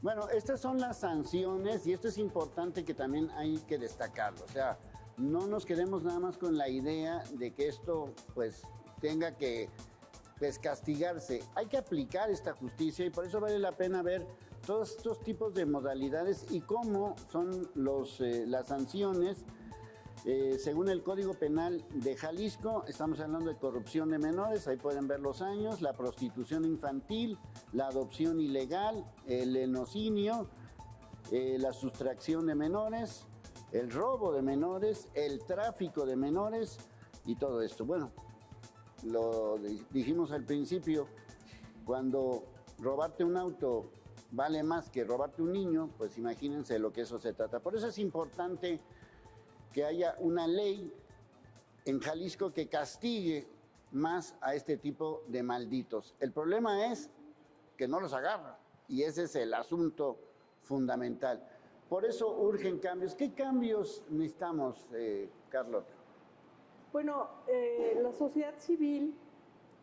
Bueno, estas son las sanciones y esto es importante que también hay que destacarlo. O sea, no nos quedemos nada más con la idea de que esto pues tenga que pues, castigarse. Hay que aplicar esta justicia y por eso vale la pena ver todos estos tipos de modalidades y cómo son las sanciones. Según el Código Penal de Jalisco, estamos hablando de corrupción de menores, ahí pueden ver los años, la prostitución infantil, la adopción ilegal, el lenocinio, la sustracción de menores, el robo de menores, el tráfico de menores y todo esto. Bueno, lo dijimos al principio, cuando robarte un auto vale más que robarte un niño, pues imagínense lo que eso se trata. Por eso es importante que haya una ley en Jalisco que castigue más a este tipo de malditos. El problema es que no los agarra y ese es el asunto fundamental. Por eso urgen cambios. ¿Qué cambios necesitamos, Carlota? Bueno, la sociedad civil,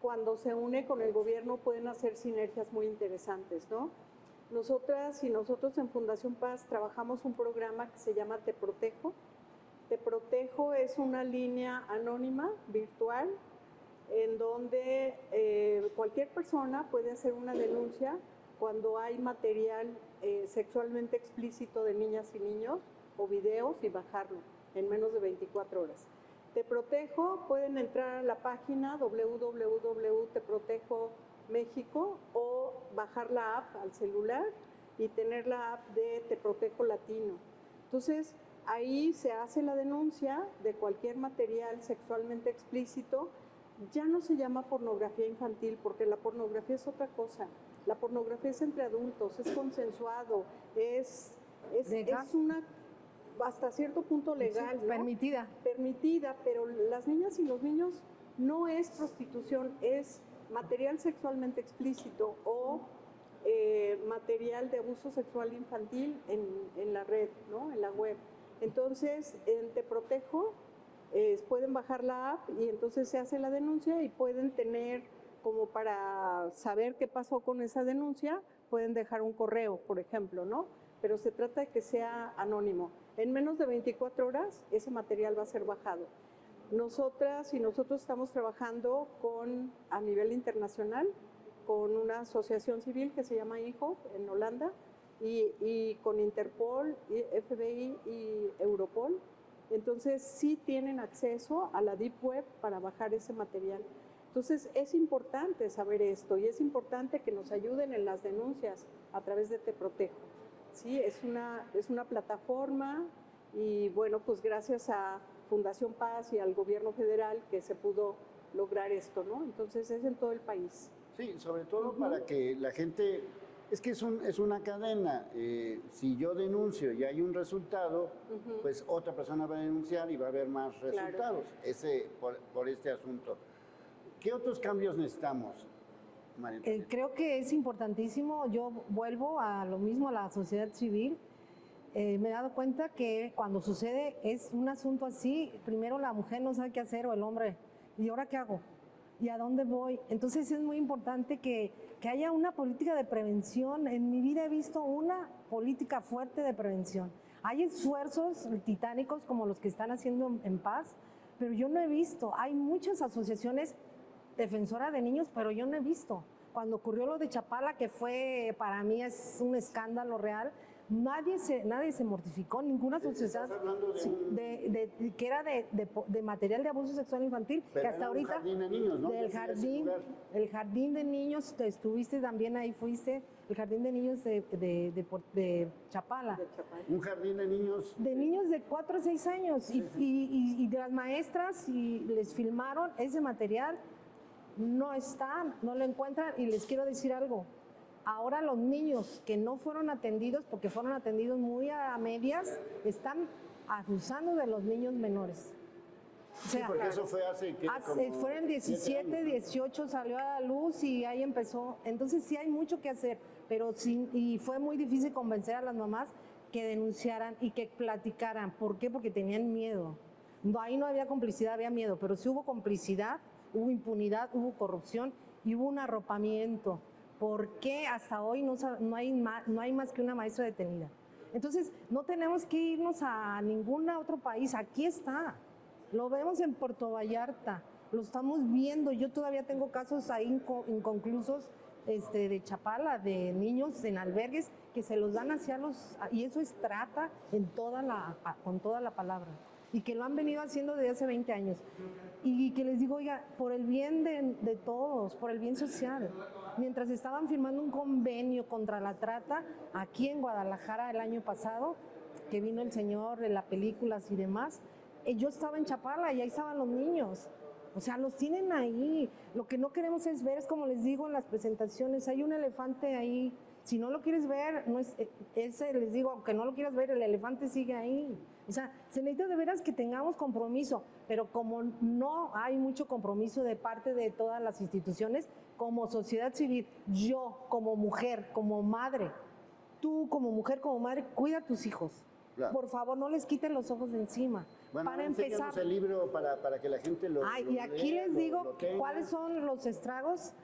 cuando se une con el gobierno, pueden hacer sinergias muy interesantes, ¿no? Nosotras y nosotros en Fundación Paz trabajamos un programa que se llama Te Protejo. Te Protejo es una línea anónima, virtual, en donde cualquier persona puede hacer una denuncia cuando hay material sexualmente explícito de niñas y niños o videos y bajarlo en menos de 24 horas. Te Protejo, pueden entrar a la página www.teprotejo.mexico o bajar la app al celular y tener la app de Te Protejo Latino. Entonces, ahí se hace la denuncia de cualquier material sexualmente explícito. Ya no se llama pornografía infantil porque la pornografía es otra cosa. La pornografía es entre adultos, es consensuado, es una hasta cierto punto legal, sí, ¿no? Permitida, pero las niñas y los niños no es prostitución, es material sexualmente explícito o material de abuso sexual infantil en la red, ¿no? En la web. Entonces, en Te Protejo pueden bajar la app y entonces se hace la denuncia y pueden tener, como para saber qué pasó con esa denuncia, pueden dejar un correo, por ejemplo, ¿no? Pero se trata de que sea anónimo. En menos de 24 horas ese material va a ser bajado. Nosotras y nosotros estamos trabajando a nivel internacional con una asociación civil que se llama IHOP en Holanda y con Interpol, FBI y Europol. Entonces sí tienen acceso a la Deep Web para bajar ese material. Entonces es importante saber esto y es importante que nos ayuden en las denuncias a través de Te Protejo. Sí, es una plataforma y bueno, pues gracias a Fundación Paz y al gobierno federal que se pudo lograr esto, ¿no? Entonces es en todo el país. Sí, sobre todo para que la gente, es que es una cadena, si yo denuncio y hay un resultado, pues otra persona va a denunciar y va a haber más resultados, claro. Por este asunto. ¿Qué otros cambios necesitamos, María? Creo que es importantísimo, yo vuelvo a lo mismo, a la sociedad civil. Me he dado cuenta que cuando sucede es un asunto así, primero la mujer no sabe qué hacer o el hombre, ¿y ahora qué hago? ¿Y a dónde voy? Entonces es muy importante que haya una política de prevención. En mi vida he visto una política fuerte de prevención. Hay esfuerzos titánicos como los que están haciendo en Paz, pero yo no he visto, hay muchas asociaciones defensoras de niños, pero yo no he visto. Cuando ocurrió lo de Chapala, que fue, para mí es un escándalo real, nadie se mortificó, ninguna asociación que era de material de abuso sexual infantil, pero que hasta ahorita jardín de niños, ¿no? el jardín de niños, te estuviste también ahí, fuiste el jardín de niños de Chapala. Un jardín de niños De 4 a 6 años y de las maestras y les filmaron ese material. No están, no lo encuentran y les quiero decir algo. Ahora los niños que no fueron atendidos, porque fueron atendidos muy a medias, están abusando de los niños menores. O sea, sí, porque eso fue hace fueron 17, años, 18, salió a la luz y ahí empezó. Entonces sí hay mucho que hacer, pero sí, y fue muy difícil convencer a las mamás que denunciaran y que platicaran. ¿Por qué? Porque tenían miedo. No, ahí no había complicidad, había miedo, pero sí hubo complicidad, hubo impunidad, hubo corrupción y hubo un arropamiento. ¿Por qué hasta hoy no hay más que una maestra detenida? Entonces, no tenemos que irnos a ningún otro país, aquí está. Lo vemos en Puerto Vallarta, lo estamos viendo. Yo todavía tengo casos ahí inconclusos de Chapala, de niños en albergues que se los dan hacia y eso es trata con toda la palabra. Y que lo han venido haciendo desde hace 20 años. Y que les digo, oiga, por el bien de todos, por el bien social. Mientras estaban firmando un convenio contra la trata, aquí en Guadalajara el año pasado, que vino el señor de las películas y demás, yo estaba en Chapala y ahí estaban los niños. O sea, los tienen ahí. Lo que no queremos es ver, es como les digo en las presentaciones, hay un elefante ahí. Si no lo quieres ver, no es, ese les digo, aunque no lo quieras ver, el elefante sigue ahí. O sea, se necesita de veras que tengamos compromiso, pero como no hay mucho compromiso de parte de todas las instituciones, como sociedad civil, yo como mujer, como madre, tú como mujer, como madre, cuida a tus hijos. Claro. Por favor, no les quiten los ojos de encima. Bueno, para empezar, el libro para que la gente lo y aquí lea, les digo lo tenga. cuáles son los estragos.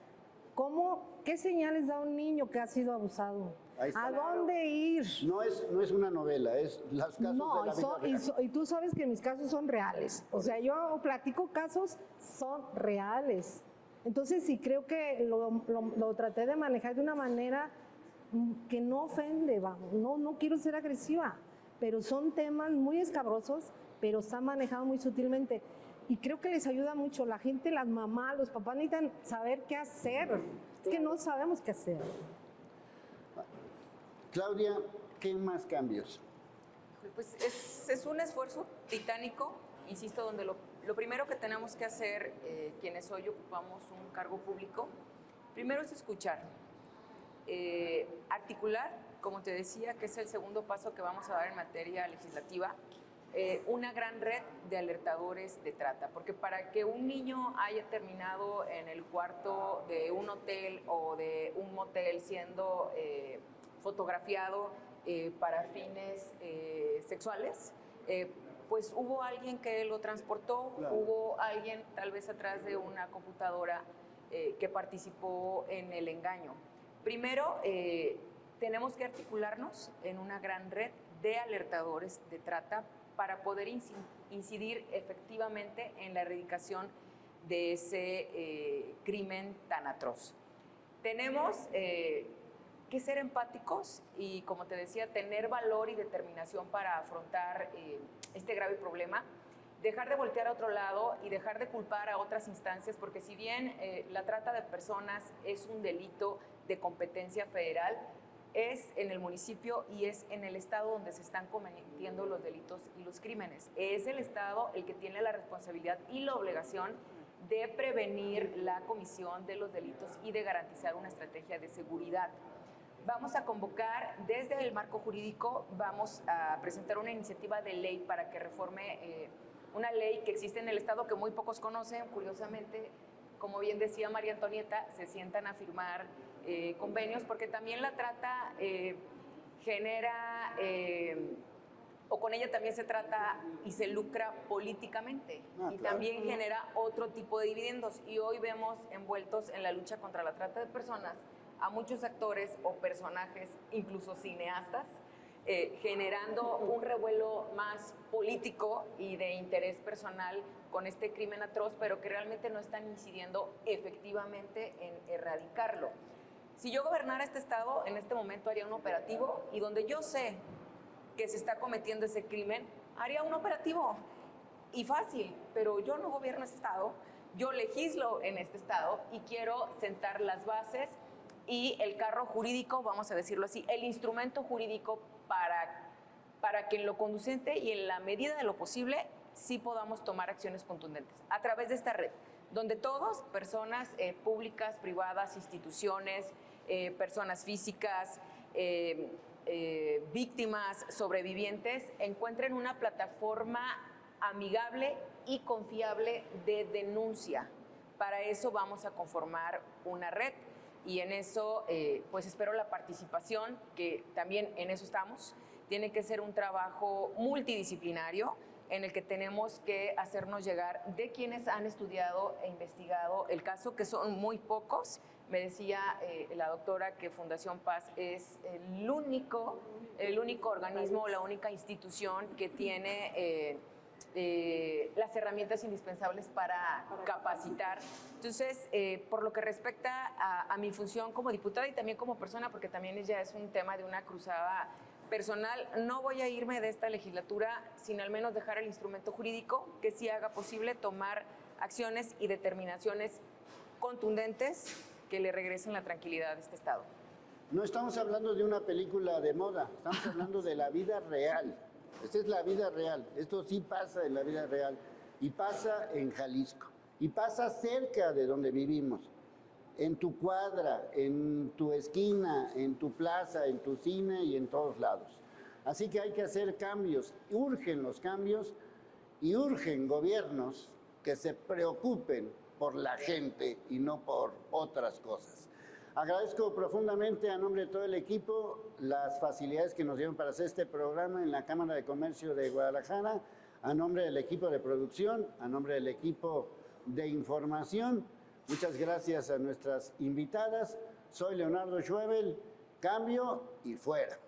¿Qué señales da un niño que ha sido abusado? ¿A dónde ir? No es una novela, es los casos de la vida real. Y tú sabes que mis casos son reales. O sea, yo platico casos, son reales. Entonces, sí creo que lo traté de manejar de una manera que no ofende, vamos. No quiero ser agresiva, pero son temas muy escabrosos, pero están manejados muy sutilmente. Y creo que les ayuda mucho. La gente, las mamás, los papás necesitan saber qué hacer. Es que no sabemos qué hacer. Claudia, ¿qué más cambios? Pues es un esfuerzo titánico, insisto, donde lo primero que tenemos que hacer, quienes hoy ocupamos un cargo público, primero es escuchar, articular, como te decía, que es el segundo paso que vamos a dar en materia legislativa, una gran red de alertadores de trata, porque para que un niño haya terminado en el cuarto de un hotel o de un motel siendo fotografiado para fines sexuales, pues hubo alguien que lo transportó, claro. Hubo alguien tal vez atrás de una computadora que participó en el engaño. Primero, tenemos que articularnos en una gran red de alertadores de trata para poder incidir efectivamente en la erradicación de ese crimen tan atroz. Tenemos que ser empáticos y, como te decía, tener valor y determinación para afrontar este grave problema, dejar de voltear a otro lado y dejar de culpar a otras instancias, porque si bien la trata de personas es un delito de competencia federal, es en el municipio y es en el estado donde se están cometiendo los delitos y los crímenes. Es el estado el que tiene la responsabilidad y la obligación de prevenir la comisión de los delitos y de garantizar una estrategia de seguridad. Vamos a convocar desde el marco jurídico, vamos a presentar una iniciativa de ley para que reforme una ley que existe en el estado que muy pocos conocen. Curiosamente, como bien decía María Antonieta, se sientan a firmar convenios, porque también la trata genera, o con ella también se trata y se lucra políticamente, y claro. También genera otro tipo de dividendos, y hoy vemos envueltos en la lucha contra la trata de personas a muchos actores o personajes, incluso cineastas, generando un revuelo más político y de interés personal con este crimen atroz, pero que realmente no están incidiendo efectivamente en erradicarlo. Si yo gobernara este estado, en este momento haría un operativo, y donde yo sé que se está cometiendo ese crimen, haría un operativo y fácil, pero yo no gobierno este estado, yo legislo en este estado y quiero sentar las bases y el carro jurídico, vamos a decirlo así, el instrumento jurídico para que en lo conducente y en la medida de lo posible sí podamos tomar acciones contundentes a través de esta red, donde todos, personas públicas, privadas, instituciones, personas físicas, víctimas, sobrevivientes, encuentren una plataforma amigable y confiable de denuncia. Para eso vamos a conformar una red, y en eso pues espero la participación, que también en eso estamos. Tiene que ser un trabajo multidisciplinario en el que tenemos que hacernos llegar de quienes han estudiado e investigado el caso, que son muy pocos, Me decía la doctora que Fundación Paz es el único organismo, la única institución que tiene las herramientas indispensables para capacitar. Entonces, por lo que respecta a mi función como diputada y también como persona, porque también ya es un tema de una cruzada personal, no voy a irme de esta legislatura sin al menos dejar el instrumento jurídico que sí haga posible tomar acciones y determinaciones contundentes que le regresen la tranquilidad a este Estado. No estamos hablando de una película de moda, estamos hablando de la vida real. Esta es la vida real, esto sí pasa en la vida real y pasa en Jalisco y pasa cerca de donde vivimos, en tu cuadra, en tu esquina, en tu plaza, en tu cine y en todos lados. Así que hay que hacer cambios, urgen los cambios y urgen gobiernos que se preocupen por la gente y no por otras cosas. Agradezco profundamente a nombre de todo el equipo las facilidades que nos dieron para hacer este programa en la Cámara de Comercio de Guadalajara, a nombre del equipo de producción, a nombre del equipo de información. Muchas gracias a nuestras invitadas. Soy Leonardo Schwebel, cambio y fuera.